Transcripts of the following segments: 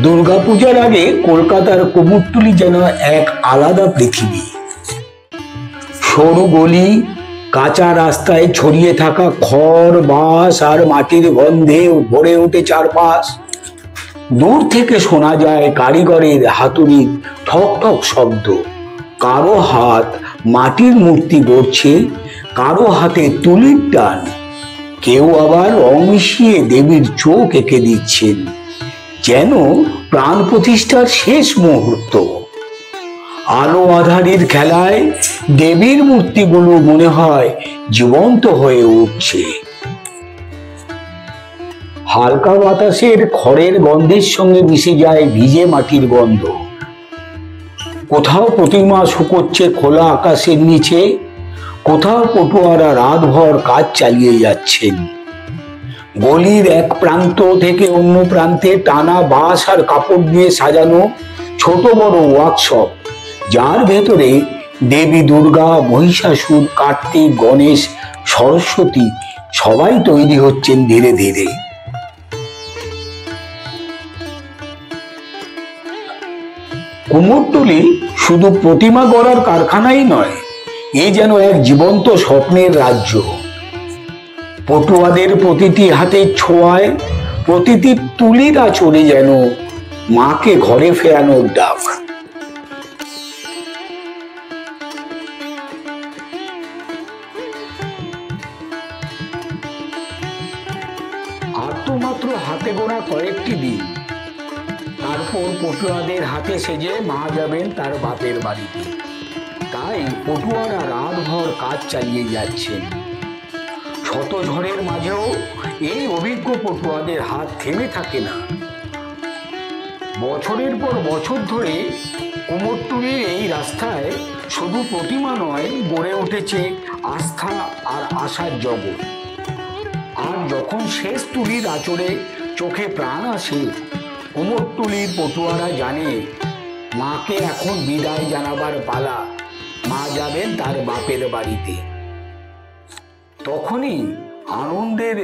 দুর্গাপূজার আগে কলকাতার কুমোরটুলি যেন এক আলাদা পৃথিবী। সরু গলি, কাঁচা রাস্তায় ছড়িয়ে থাকা খড়, বাঁশ আর মাটির গন্ধে ভরে ওঠে চারপাশ। দূর থেকে শোনা যায় কারিগরের হাতুড়ির ঠক ঠক শব্দ। কারো হাত মাটির মূর্তি গড়ছে, কারো হাতে তুলির টান, কেউ আবার রং মিশিয়ে দেবীর চোখ এঁকে দিচ্ছেন, যেন প্রাণ প্রতিষ্ঠার শেষ মুহূর্ত। আলো আঁধারির খেলায় দেবীর মূর্তিগুলো মনে হয় জীবন্ত হয়ে উঠছে। হালকা বাতাসের খড়ের গন্ধের সঙ্গে মিশে যায় ভিজে মাটির গন্ধ। কোথাও প্রতিমা শুকোচ্ছে খোলা আকাশের নিচে, কোথাও পটুয়ারা রাতভর কাজ চালিয়ে যাচ্ছেন। গলির এক প্রান্ত থেকে অন্য প্রান্তে টানা বাঁশ আর কাপড় দিয়ে সাজানো ছোট বড় ওয়ার্কশপ, যার ভেতরে দেবী দুর্গা, মহিষাসুর, কার্তিক, গণেশ, সরস্বতী সবাই তৈরি হচ্ছেন ধীরে ধীরে। কুমোরটুলি শুধু প্রতিমা গড়ার কারখানাই নয়, এ যেন এক জীবন্ত স্বপ্নের রাজ্য। পটুয়াদের প্রতিটি হাতের ছোঁয়ায়, প্রতিটি তুলির আঁচড়ে যেন মাকে ঘরে ফেরানোর ডাক। আর তো মাত্র হাতে গোনা কয়েকটি দিন, তারপর পটুয়াদের হাতে সেজে মা যাবেন তার বাপের বাড়িতে। তাই পটুয়ারা রাতভর কাজ চালিয়ে যাচ্ছেন। শত ঝড়ের মাঝেও এই অভিজ্ঞ পটুয়াদের হাত থেমে থাকে না। বছরের পর বছর ধরে কুমোরটুলির এই রাস্তায় শুধু প্রতিমা নয়, গড়ে উঠেছে আস্থা আর আশার জগৎ। আর যখন শেষ তুলির আঁচড়ে চোখে প্রাণ আসে, কুমোরটুলির পটুয়ারা জানে মাকে এখন বিদায় জানাবার পালা। মা যাবেন তার বাপের বাড়িতে। তখনই আনন্দের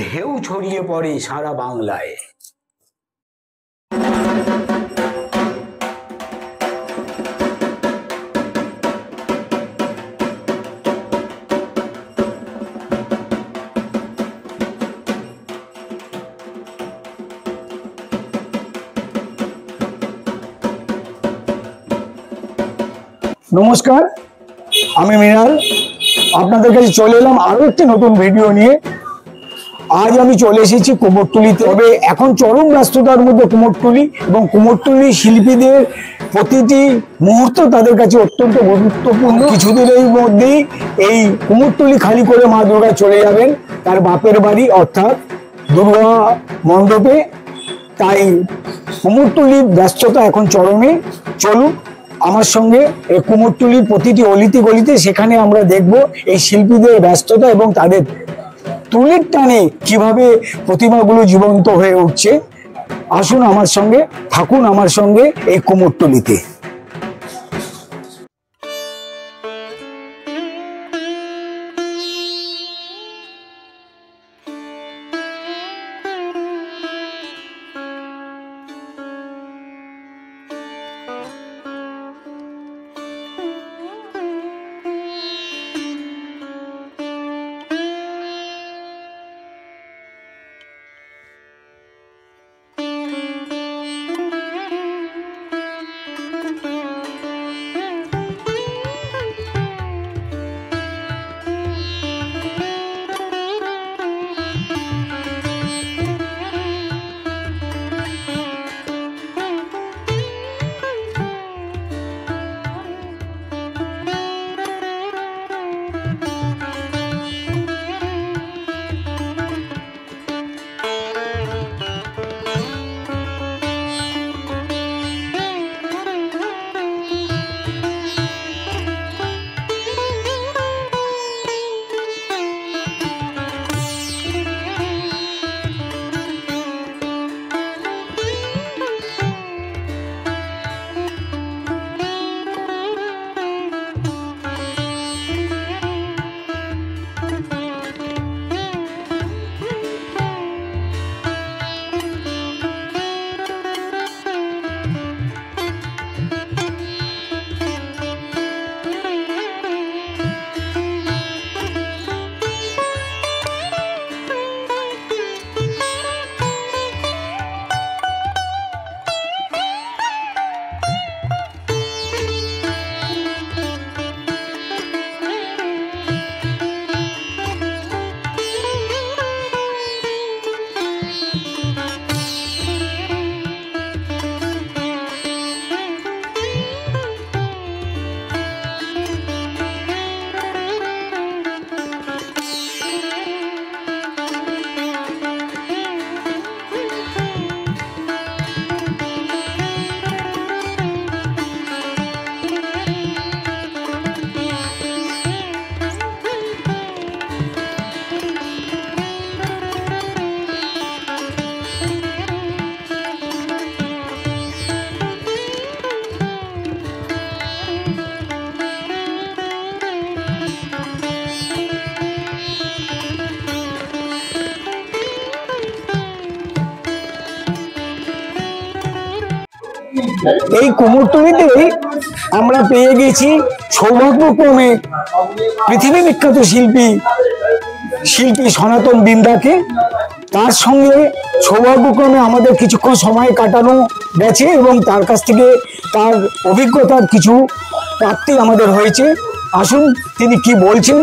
ঢেউ ছড়িয়ে পড়ে সারা বাংলায়। নমস্কার, আমি মৃণাল। আপনাদের কাছে চলে এলাম আরো একটি নতুন ভিডিও নিয়ে। আজ আমি চলে এসেছি কুমোরটুলিতে। তবে এখন চরম ব্যস্ততার মধ্যে কুমোরটুলি, এবং কুমোরটুলি শিল্পীদের প্রতিটি মুহূর্ত তাদের কাছে অত্যন্ত গুরুত্বপূর্ণ। কিছুদিনের মধ্যেই এই কুমোরটুলি খালি করে মা দুর্গা চলে যাবেন তার বাপের বাড়ি, অর্থাৎ দুর্গা মণ্ডপে। তাই কুমোরটুলির ব্যস্ততা এখন চরমে। চলুন আমার সঙ্গে কুমোরটুলির প্রতিটি অলিতে গলিতে, সেখানে আমরা দেখব এই শিল্পীদের ব্যস্ততা এবং তাদের তুলির টানে কিভাবে প্রতিমাগুলো জীবন্ত হয়ে উঠছে। আসুন আমার সঙ্গে, থাকুন আমার সঙ্গে এই কুমোরটুলিতে। এই কুমোরটুলিতেই আমরা পেয়ে গেছি সৌভাগ্যক্রমে পৃথিবী বিখ্যাত শিল্পী সনাতন বিন্দাকে। তার সঙ্গে সৌভাগ্যক্রমে আমাদের কিছুক্ষণ সময় কাটানো গেছে এবং তার কাছ থেকে তার অভিজ্ঞতার কিছু প্রাপ্তি আমাদের হয়েছে। আসুন তিনি কি বলছেন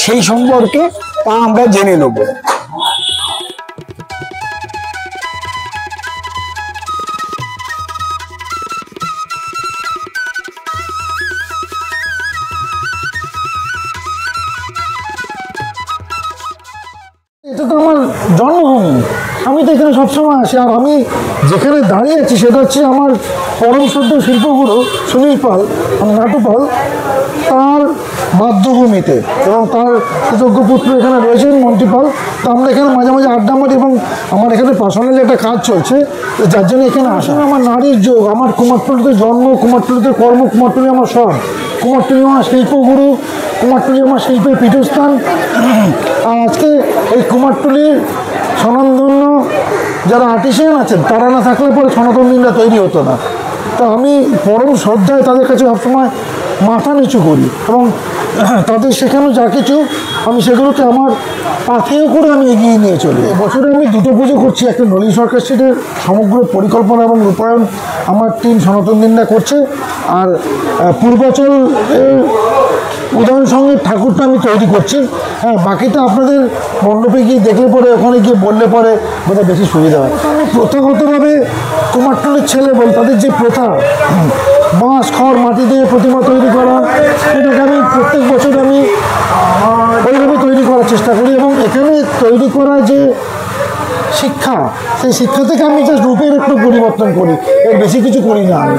সেই সম্পর্কে তা আমরা জেনে নেব। এটা তো আমার জন্মভূমি, আমি তো এখানে সবসময় আসি। আর আমি যেখানে দাঁড়িয়ে আছি সেটা হচ্ছে আমার পরম শ্রদ্ধেয় শিল্পগুরু সুনীল পাল, নাটু পাল, তার বাধ্যভূমিতে, এবং তার সুযোগ্য পুত্র এখানে রয়েছেন মন্টি পাল। তো আমরা এখানে মাঝে মাঝে আড্ডা মারি এবং আমার এখানে পার্সোনালি একটা কাজ চলছে, যার জন্য এখানে আসা। আমার নারীর যোগ, আমার কুমারটুলিতে জন্ম, কুমারটুলিতে কর্ম, কুমারটুলি আমার সব। কুমারটুলি আমার শিল্পগুরু, কুমারটুলি আমার শিল্পের পীঠস্থান। আর আজকে এই কুমারটুলির স্বনামধন্য যারা আর্টিসিয়ান আছেন, তারা না থাকলে পরে সনাতন দিনটা তৈরি হতো না। তো আমি পরম শ্রদ্ধায় তাদের কাছে সবসময় মাথা নিচু করি এবং তাদের শেখানো যা কিছু আমি সেগুলোকে আমার পাথেয় করে আমি এগিয়ে নিয়ে চলি। বছরে আমি দুটো পুজো করছি। একটা নলিন সরকার স্ট্রিটের সমগ্র পরিকল্পনা এবং রূপায়ণ আমার টিম সনাতন দিনটা করছে, আর পূর্বাচল উদাহরণ সঙ্গে ঠাকুরটা আমি তৈরি করছি। হ্যাঁ, বাকিটা আপনাদের মণ্ডপে গিয়ে দেখলে পরে, ওখানে গিয়ে বললে পরে বোধহয় বেশি সুবিধা হয়। আমি প্রথাগতভাবে কুমারটুলির ছেলে বল, তাদের যে প্রথা বাঁশ খড় মাটি দিয়ে প্রতিমা তৈরি করা, এটাকে আমি প্রত্যেক বছর আমি ওইভাবে তৈরি করার চেষ্টা করি। এবং এখানে তৈরি করা যে শিক্ষা, সেই শিক্ষা থেকে আমি জাস্ট রূপের একটু পরিবর্তন করি, এর বেশি কিছু করি না আমি।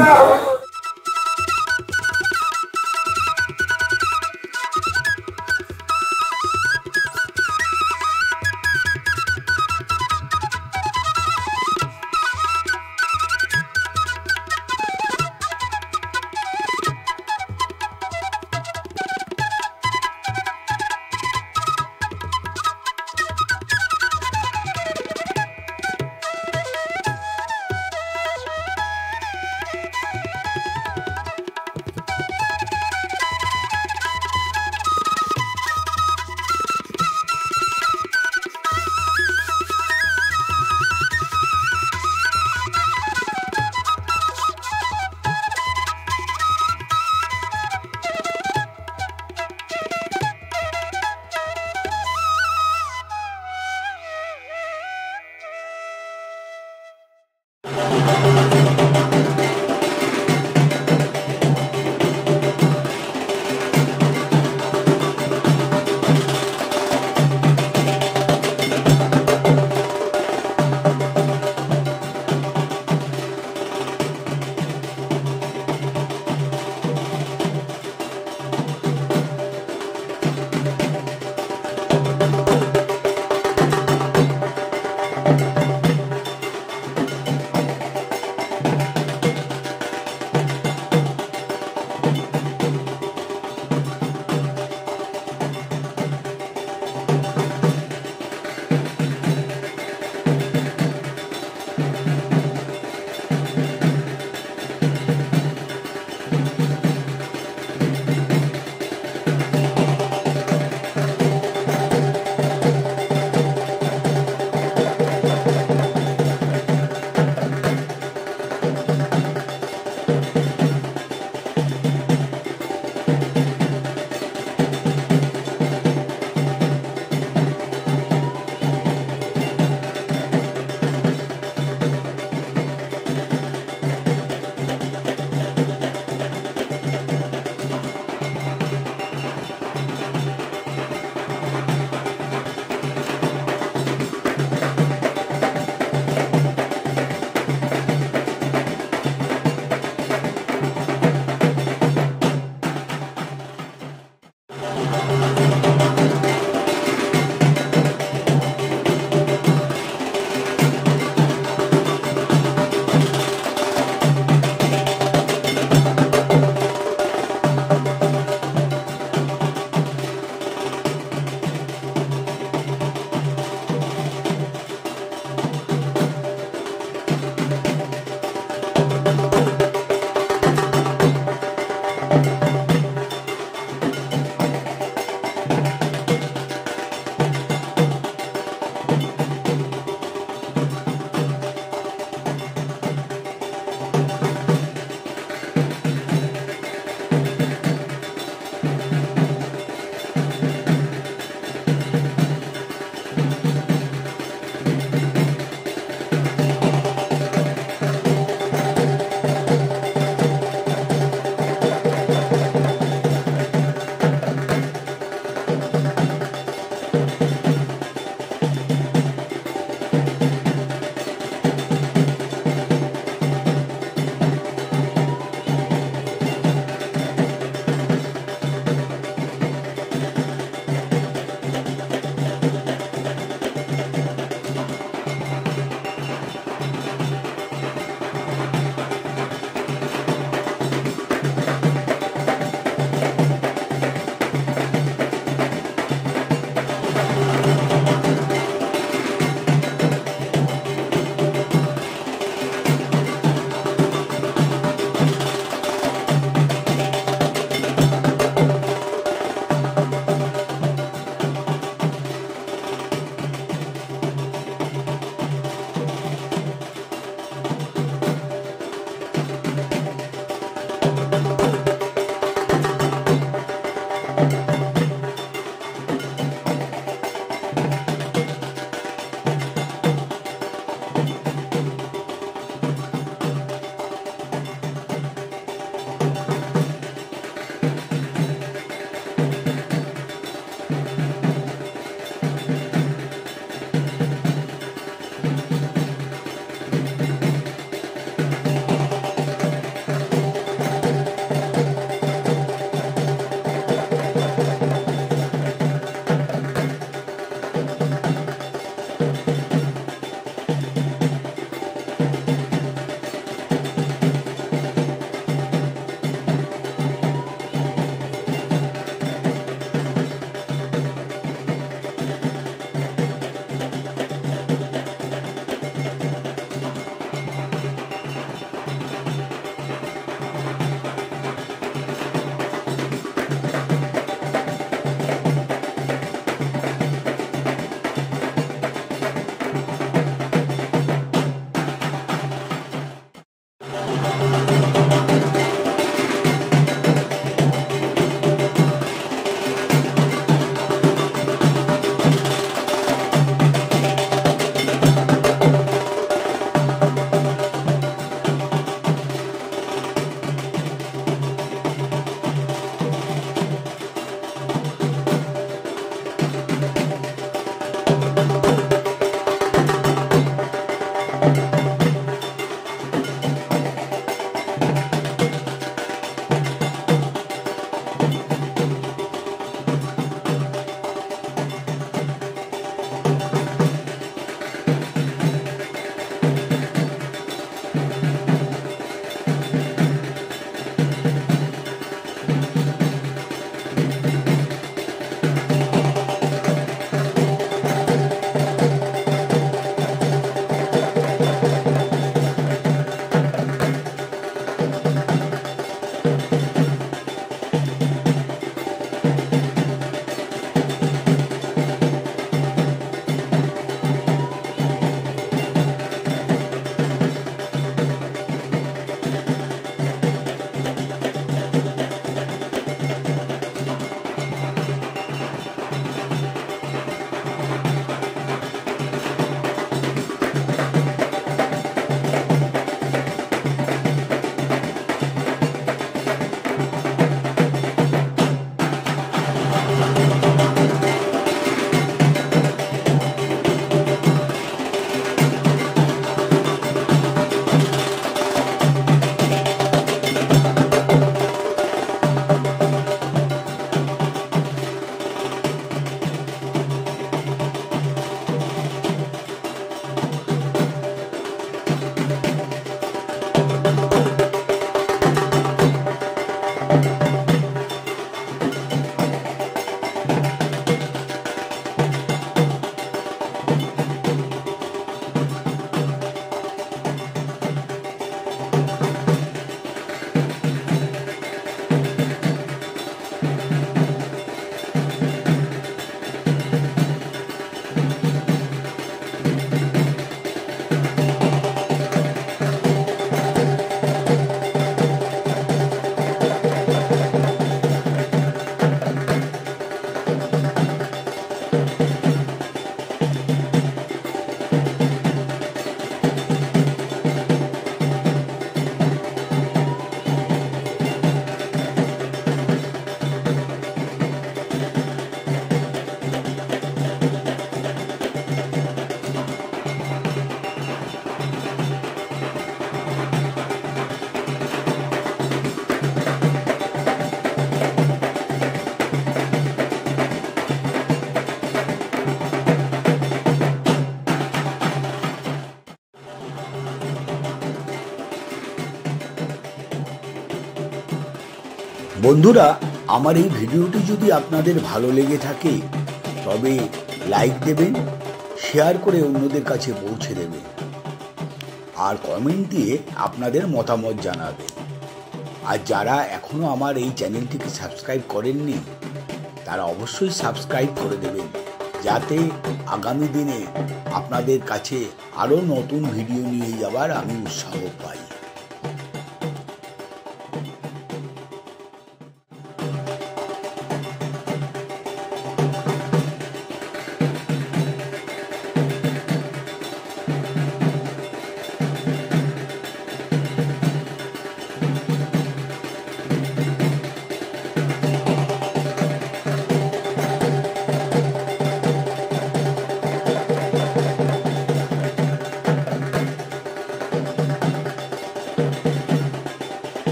বন্ধুরা, আমার এই ভিডিওটি যদি আপনাদের ভালো লেগে থাকে তবে লাইক দেবেন, শেয়ার করে অন্যদের কাছে পৌঁছে দেবেন আর কমেন্ট দিয়ে আপনাদের মতামত জানাবেন। আর যারা এখনও আমার এই চ্যানেলটিকে সাবস্ক্রাইব করেননি তারা অবশ্যই সাবস্ক্রাইব করে দেবেন, যাতে আগামী দিনে আপনাদের কাছে আরও নতুন ভিডিও নিয়ে যাওয়ার আমি উৎসাহ পাই।